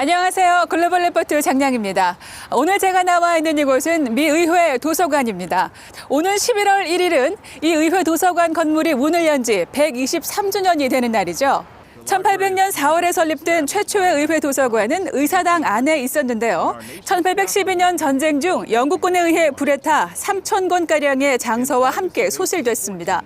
안녕하세요. 글로벌 리포트 장량입니다. 오늘 제가 나와 있는 이곳은 미 의회 도서관입니다. 오늘 11월 1일은 이 의회 도서관 건물이 문을 연 지 123주년이 되는 날이죠. 1800년 4월에 설립된 최초의 의회 도서관은 의사당 안에 있었는데요. 1812년 전쟁 중 영국군에 의해 불에 타 3,000권가량의 장서와 함께 소실됐습니다.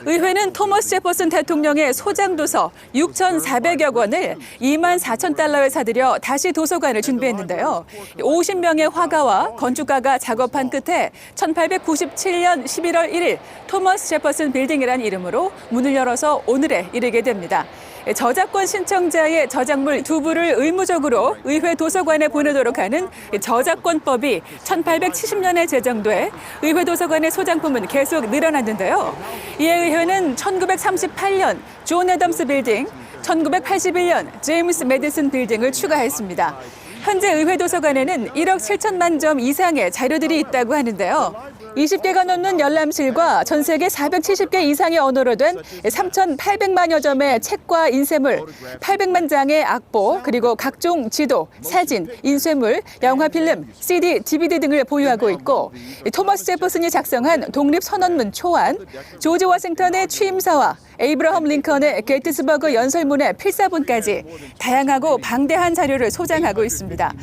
의회는 토머스 제퍼슨 대통령의 소장도서 6,400여 권을 24,000달러에 사들여 다시 도서관을 준비했는데요. 50명의 화가와 건축가가 작업한 끝에 1897년 11월 1일 토머스 제퍼슨 빌딩이라는 이름으로 문을 열어서 오늘에 이르게 됩니다. 저작권 신청자의 저작물 2부를 의무적으로 의회 도서관에 보내도록 하는 저작권법이 1870년에 제정돼 의회 도서관의 소장품은 계속 늘어났는데요. 이에 의회는 1938년 존 애덤스 빌딩, 1981년 제임스 매디슨 빌딩을 추가했습니다. 현재 의회 도서관에는 1억 7천만 점 이상의 자료들이 있다고 하는데요. 20개가 넘는 열람실과 전 세계 470개 이상의 언어로 된 3,800만여 점의 책과 인쇄물, 800만 장의 악보, 그리고 각종 지도, 사진, 인쇄물, 영화 필름, CD, DVD 등을 보유하고 있고 토머스 제퍼슨이 작성한 독립선언문 초안, 조지 워싱턴의 취임사와 에이브러함 링컨의 게티스버그 연설문의 필사본까지 다양하고 방대한 자료를 소장하고 있습니다.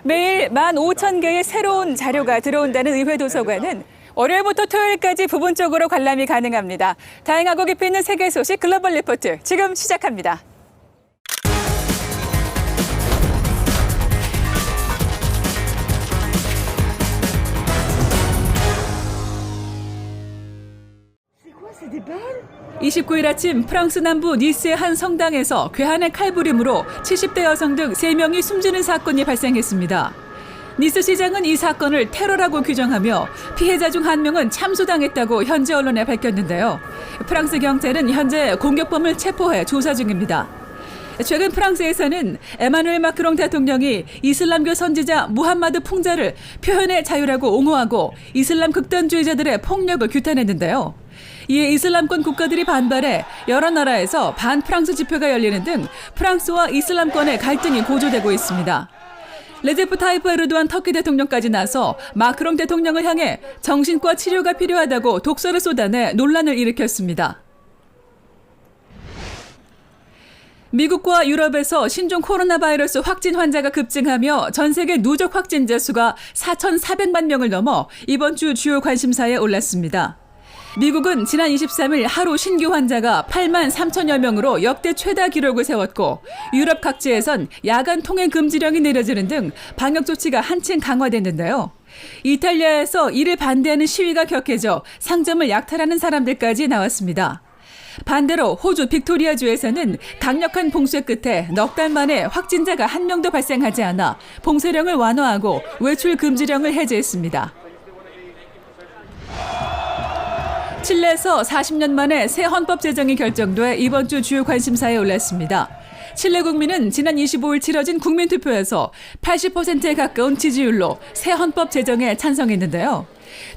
매일 15,000개의 새로운 자료가 들어온다는 의회 도서관은 월요일부터 토요일까지 부분적으로 관람이 가능합니다. 다양하고 깊이 있는 세계 소식 글로벌 리포트 지금 시작합니다. (29일) 아침 프랑스 남부 니스의 한 성당에서 괴한의 칼부림으로 70대 여성 등 3명이 숨지는 사건이 발생했습니다. 니스 시장은 이 사건을 테러라고 규정하며 피해자 중 1명은 참수당했다고 현지 언론에 밝혔는데요. 프랑스 경찰은 현재 공격범을 체포해 조사 중입니다. 최근 프랑스에서는 에마누엘 마크롱 대통령이 이슬람교 선지자 무함마드 풍자를 표현의 자유라고 옹호하고 이슬람 극단주의자들의 폭력을 규탄했는데요. 이에 이슬람권 국가들이 반발해 여러 나라에서 반프랑스 집회가 열리는 등 프랑스와 이슬람권의 갈등이 고조되고 있습니다. 레제프 타이프 에르도안 터키 대통령까지 나서 마크롱 대통령을 향해 정신과 치료가 필요하다고 독서를 쏟아내 논란을 일으켰습니다. 미국과 유럽에서 신종 코로나 바이러스 확진 환자가 급증하며 전 세계 누적 확진자 수가 4,400만 명을 넘어 이번 주 주요 관심사에 올랐습니다. 미국은 지난 23일 하루 신규 환자가 8만 3천여 명으로 역대 최다 기록을 세웠고 유럽 각지에선 야간 통행 금지령이 내려지는 등 방역 조치가 한층 강화됐는데요. 이탈리아에서 이를 반대하는 시위가 격해져 상점을 약탈하는 사람들까지 나왔습니다. 반대로 호주 빅토리아주에서는 강력한 봉쇄 끝에 넉 달 만에 확진자가 1명도 발생하지 않아 봉쇄령을 완화하고 외출 금지령을 해제했습니다. 칠레에서 40년 만에 새 헌법 제정이 결정돼 이번 주 주요 관심사에 올랐습니다. 칠레 국민은 지난 25일 치러진 국민투표에서 80%에 가까운 지지율로 새 헌법 제정에 찬성했는데요.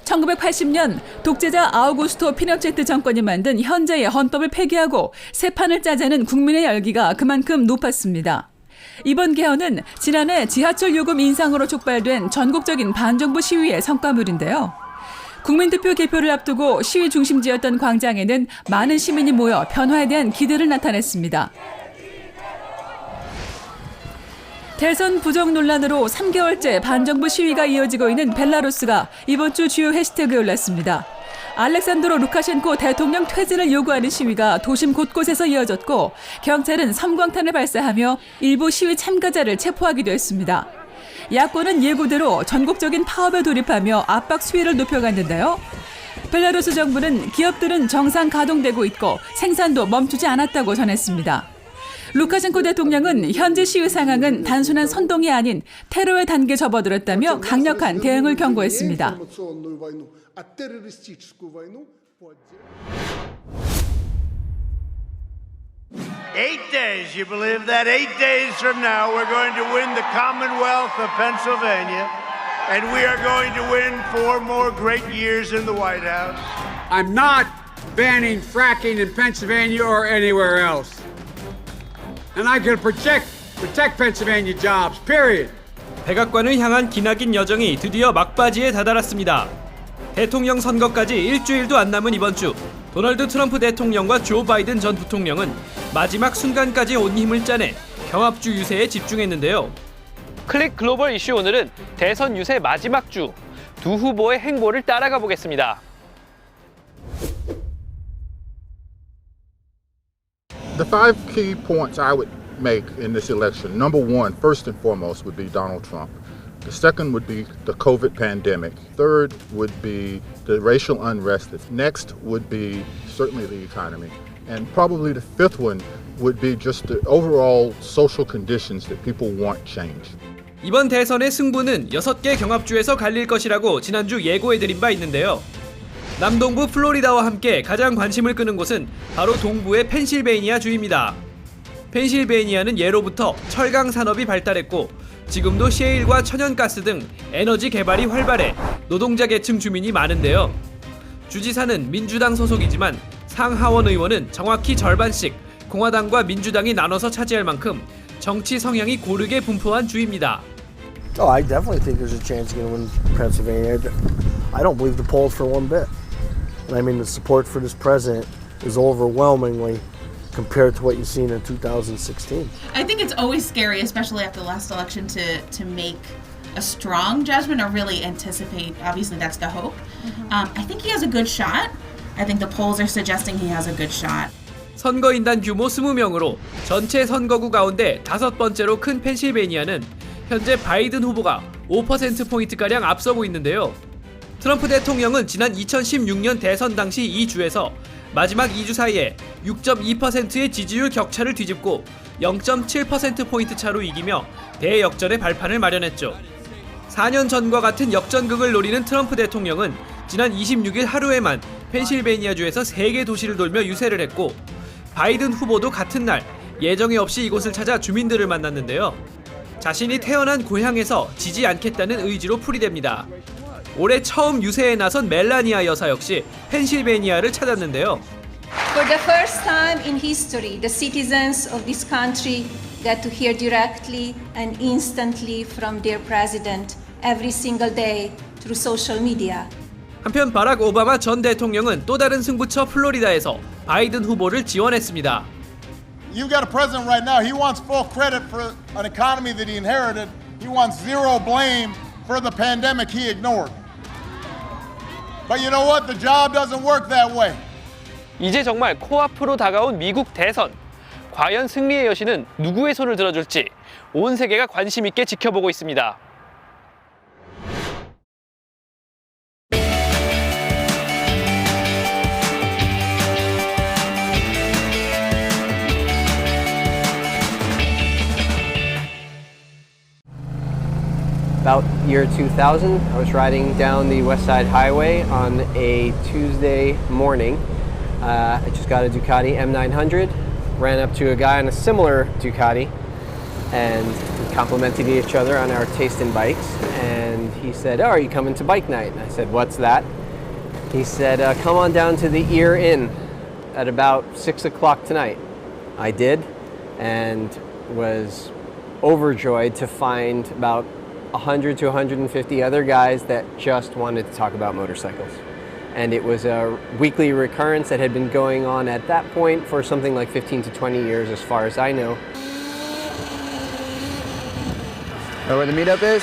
1980년 독재자 아우구스토 피노체트 정권이 만든 현재의 헌법을 폐기하고 새 판을 짜자는 국민의 열기가 그만큼 높았습니다. 이번 개헌은 지난해 지하철 요금 인상으로 촉발된 전국적인 반정부 시위의 성과물인데요. 국민투표 개표를 앞두고 시위 중심지였던 광장에는 많은 시민이 모여 변화에 대한 기대를 나타냈습니다. 대선 부정 논란으로 3개월째 반정부 시위가 이어지고 있는 벨라루스가 이번 주 주요 해시태그에 올랐습니다. 알렉산드로 루카셴코 대통령 퇴진을 요구하는 시위가 도심 곳곳에서 이어졌고 경찰은 섬광탄을 발사하며 일부 시위 참가자를 체포하기도 했습니다. 야권은 예고대로 전국적인 파업에 돌입하며 압박 수위를 높여갔는데요. 벨라루스 정부는 기업들은 정상 가동되고 있고 생산도 멈추지 않았다고 전했습니다. 루카셴코 대통령은 현재 시위 상황은 단순한 선동이 아닌 테러의 단계에 접어들었다며 강력한 대응을 경고했습니다. 8 days, you believe that? 8 days from now, we're going to win the Commonwealth of Pennsylvania, and we are going to win 4 more great years in the White House. I'm not banning fracking in Pennsylvania or anywhere else. And I can project protect Pennsylvania jobs, period. 백악관을 향한 기나긴 여정이 드디어 막바지에 다다랐습니다. 대통령 선거까지 일주일도 안 남은 이번 주, 도널드 트럼프 대통령과 조 바이든 전 부통령은 마지막 순간까지 온 힘을 짜내 경합주 유세에 집중했는데요. 클릭 글로벌 이슈 오늘은 대선 유세 마지막 주, 두 후보의 행보를 따라가 보겠습니다. The 5 key points I would make in this election. Number one, first and foremost, would be Donald Trump. The second would be the COVID pandemic. Third would be the racial unrest. Next would be certainly the economy. And probably the fifth one would be just the overall social conditions that people want change. 이번 대선의 승부는 6개 경합주에서 갈릴 것이라고 지난주 예고해드린 바 있는데요. 남동부 플로리다와 함께 가장 관심을 끄는 곳은 바로 동부의 펜실베이니아 주입니다. 펜실베이니아는 예로부터 철강 산업이 발달했고 지금도 셰일과 천연가스 등 에너지 개발이 활발해 노동자 계층 주민이 많은데요. 주지사는 민주당 소속이지만 상하원 의원은 정확히 절반씩 공화당과 민주당이 나눠서 차지할 만큼 정치 성향이 고르게 분포한 주입니다. Oh, I definitely think there's a chance you're going to win Pennsylvania. I don't believe the polls for one bit. And I mean, the support for this president is overwhelmingly compared to what you've seen in 2016. I think it's always scary, especially after the last election, to make a strong judgment or really anticipate. Obviously, that's the hope. I think he has a good shot. I think the polls are suggesting he has a good shot. 선거인단 규모 20명으로 전체 선거구 가운데 5번째로 큰 펜실베이니아는 현재 바이든 후보가 5%포인트가량 앞서고 있는데요. 트럼프 대통령은 지난 2016년 대선 당시 이 주에서 마지막 2주 사이에 6.2%의 지지율 격차를 뒤집고 0.7%포인트 차로 이기며 대역전의 발판을 마련했죠. 4년 전과 같은 역전극을 노리는 트럼프 대통령은 지난 26일 하루에만 펜실베이니아주에서 3개 도시를 돌며 유세를 했고 바이든 후보도 같은 날 예정에 없이 이곳을 찾아 주민들을 만났는데요. 자신이 태어난 고향에서 지지 않겠다는 의지로 풀이됩니다. 올해 처음 유세에 나선 멜라니아 여사 역시 펜실베이니아를 찾았는데요. For the first time in history, the citizens of this country got to hear directly and instantly from their president every single day through social media. 한편 바락 오바마 전 대통령은 또 다른 승부처 플로리다에서 바이든 후보를 지원했습니다. You've got a president right now, he wants full credit for an economy that he inherited. He wants zero blame for the pandemic he ignored. But you know what? The job doesn't work that way. 이제 정말 코앞으로 다가온 미국 대선. 과연 승리의 여신은 누구의 손을 들어줄지 온 세계가 관심 있게 지켜보고 있습니다. About year 2000, I was riding down the West Side Highway on a Tuesday morning. I just got a Ducati M900, ran up to a guy on a similar Ducati, and we complimented each other on our taste in bikes. And he said, "Oh, are you coming to bike night?" And I said, "What's that?" He said, "Come on down to the Ear Inn at about 6 o'clock tonight." I did, and was overjoyed to find about 100 to 150 other guys that just wanted to talk about motorcycles. And it was a weekly recurrence that had been going on at that point for something like 15 to 20 years, as far as I know. Know where the meetup is?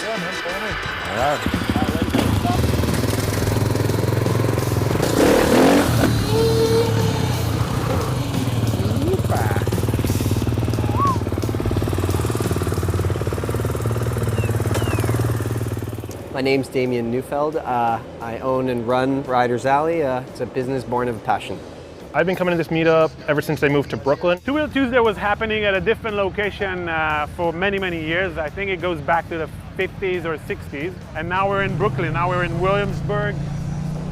My name's Damian Neufeld. I own and run Riders Alley. It's a business born of passion. I've been coming to this meetup ever since I moved to Brooklyn. Two Wheel Tuesday was happening at a different location for many, many years. I think it goes back to the 50s or 60s. And now we're in Brooklyn, now we're in Williamsburg.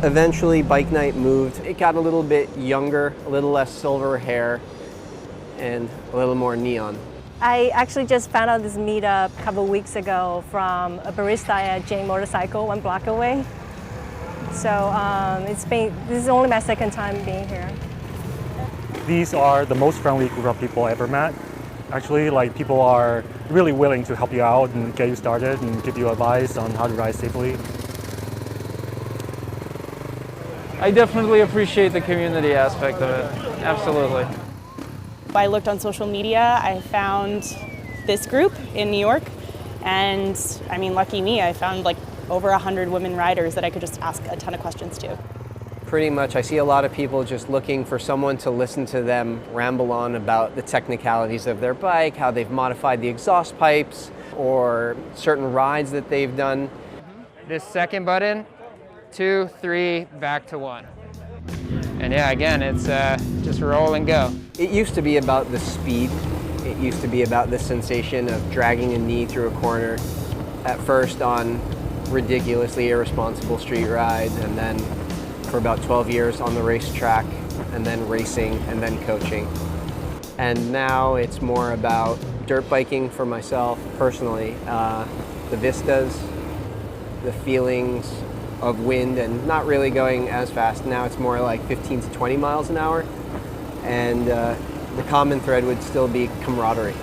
Eventually, Bike Night moved. It got a little bit younger, a little less silver hair, and a little more neon. I actually just found out this meetup a couple of weeks ago from a barista at Jane Motorcycle, 1 block away. So this is only my second time being here. These are the most friendly group of people I ever met. Actually, like people are really willing to help you out and get you started and give you advice on how to ride safely. I definitely appreciate the community aspect of it. Absolutely. I looked on social media, I found this group in New York, and I mean, lucky me, I found like over 100 women riders that I could just ask a ton of questions to. Pretty much, I see a lot of people just looking for someone to listen to them ramble on about the technicalities of their bike, how they've modified the exhaust pipes, or certain rides that they've done. This second button, 2, 3, back to 1. And yeah, again, it's just roll and go. It used to be about the speed. It used to be about the sensation of dragging a knee through a corner, at first on ridiculously irresponsible street rides, and then for about 12 years on the racetrack, and then racing, and then coaching. And now it's more about dirt biking for myself personally. The vistas, the feelings of wind, and not really going as fast. Now it's more like 15 to 20 miles an hour. And the common thread would still be camaraderie.